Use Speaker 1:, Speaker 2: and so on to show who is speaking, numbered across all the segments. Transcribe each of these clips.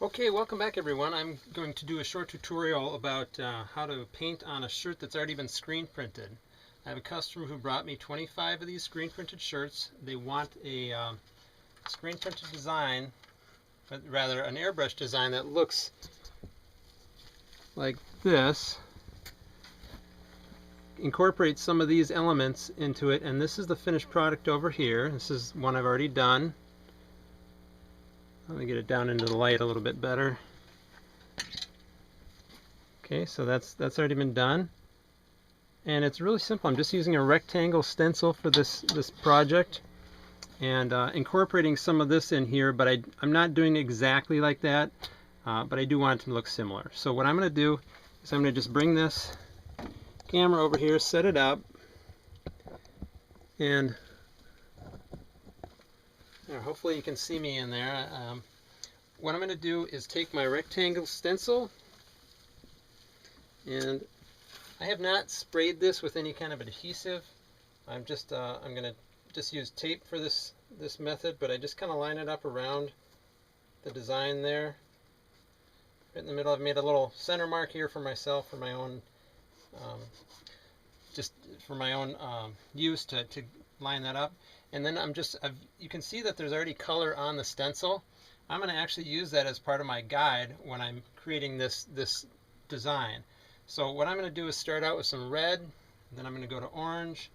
Speaker 1: Okay, welcome back everyone. I'm going to do a short tutorial about how to paint on a shirt that's already been screen printed. I have a customer who brought me 25 of these screen printed shirts. They want a screen printed design, but rather an airbrush design that looks like this. Incorporate some of these elements into it, and this is the finished product over here. This is one I've already done. Let me get it down into the light a little bit better. Okay, so that's already been done, and it's really simple. I'm just using a rectangle stencil for this project, and incorporating some of this in here, but I'm not doing exactly like that, but I do want it to look similar. So what I'm going to do is I'm going to just bring this camera over here, set it up, and hopefully you can see me in there. What I'm going to do is take my rectangle stencil, and I have not sprayed this with any kind of adhesive. I'm going to just use tape for this method, but I just kind of line it up around the design there. Right in the middle, I've made a little center mark here for myself, for my own use to line that up. And then you can see that there's already color on the stencil. I'm going to actually use that as part of my guide when I'm creating this design. So what I'm going to do is start out with some red, then I'm going to go to orange,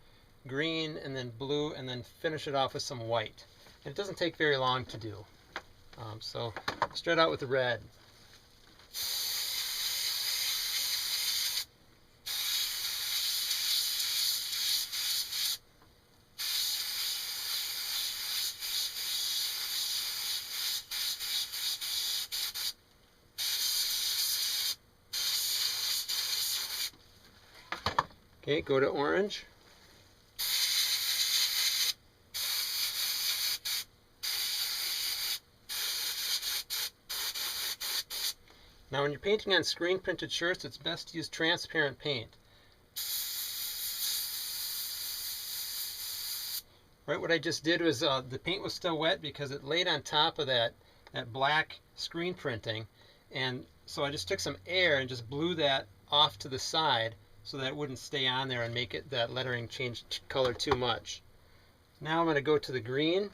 Speaker 1: green, and then blue, and then finish it off with some white. And it doesn't take very long to do. So start out with the red. Okay, go to orange. Now when you're painting on screen printed shirts, it's best to use transparent paint. Right, what I just did was the paint was still wet because it laid on top of that black screen printing, and so I just took some air and just blew that off to the side so that it wouldn't stay on there and make that lettering change color too much. Now I'm going to go to the green.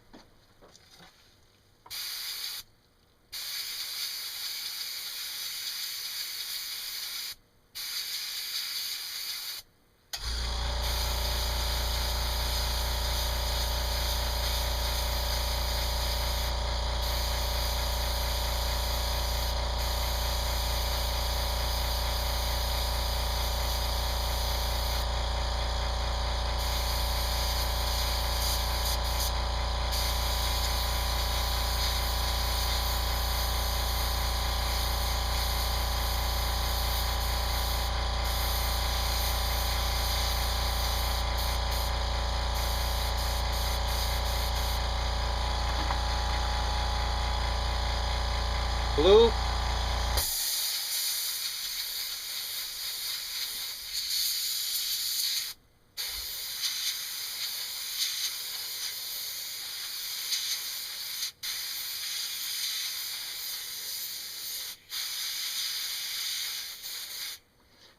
Speaker 1: Blue.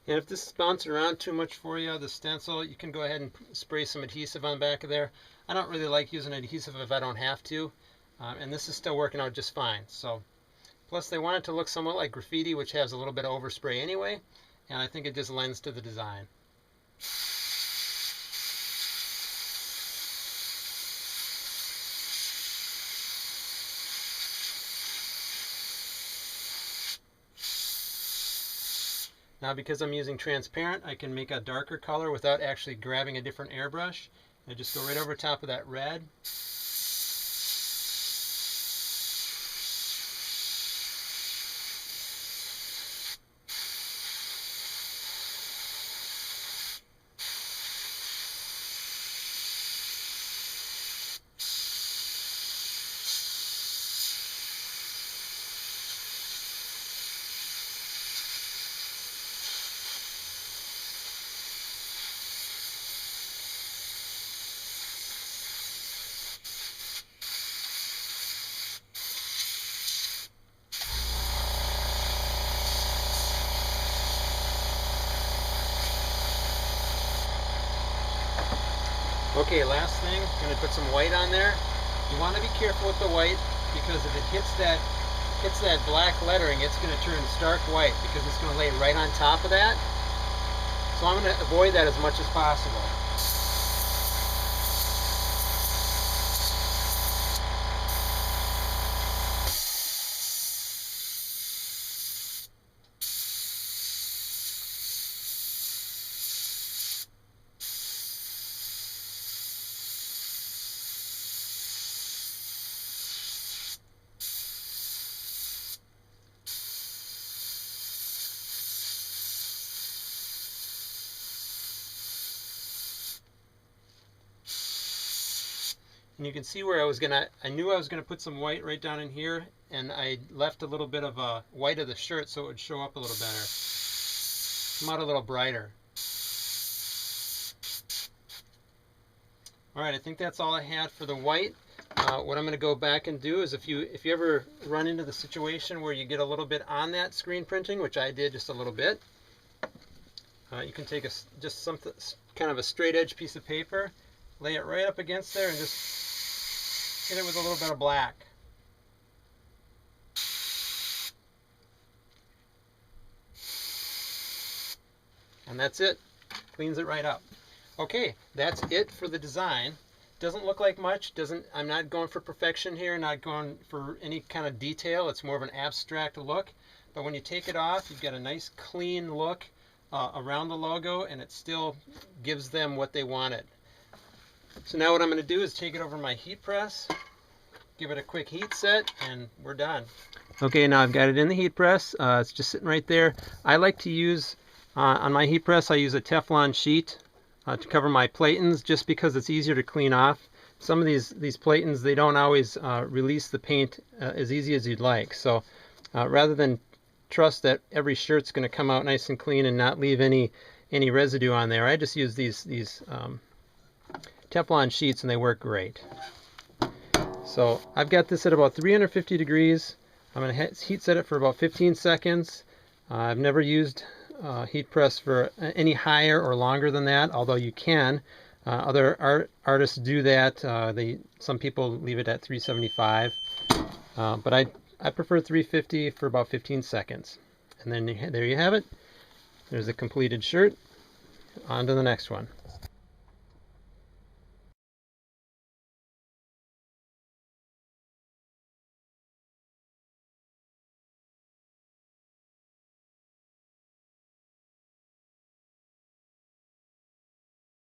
Speaker 1: And if this is bouncing around too much for you, the stencil, you can go ahead and spray some adhesive on the back of there. I don't really like using adhesive if I don't have to, and this is still working out just fine. So, plus they want it to look somewhat like graffiti, which has a little bit of overspray anyway, and I think it just lends to the design. Now because I'm using transparent, I can make a darker color without actually grabbing a different airbrush. I just go right over top of that red. Okay, last thing, I'm going to put some white on there. You want to be careful with the white because if it hits that black lettering, it's going to turn stark white because it's going to lay right on top of that. So I'm going to avoid that as much as possible. And you can see where I knew I was gonna put some white right down in here, and I left a little bit of white of the shirt so it would show up a little better. Come out a little brighter. All right, I think that's all I had for the white. What I'm going to go back and do is if you ever run into the situation where you get a little bit on that screen printing, which I did just a little bit, you can take just something kind of a straight edge piece of paper, lay it right up against there, and just hit it with a little bit of black. And that's it. Cleans it right up. Okay, that's it for the design. Doesn't look like much. I'm not going for perfection here, not going for any kind of detail. It's more of an abstract look. But when you take it off, you've got a nice clean look around the logo, and it still gives them what they wanted. So now what I'm going to do is take it over my heat press, give it a quick heat set, and we're done. Okay, now I've got it in the heat press. It's just sitting right there. I like to use, on my heat press, I use a Teflon sheet to cover my platens just because it's easier to clean off. Some of these platens, they don't always release the paint as easy as you'd like. So rather than trust that every shirt's going to come out nice and clean and not leave any residue on there, I just use these Teflon sheets, and they work great. So I've got this at about 350 degrees. I'm going to heat set it for about 15 seconds. I've never used heat press for any higher or longer than that, although you can. Other artists do that. Some people leave it at 375, but I prefer 350 for about 15 seconds. And then there you have it. There's a completed shirt. On to the next one.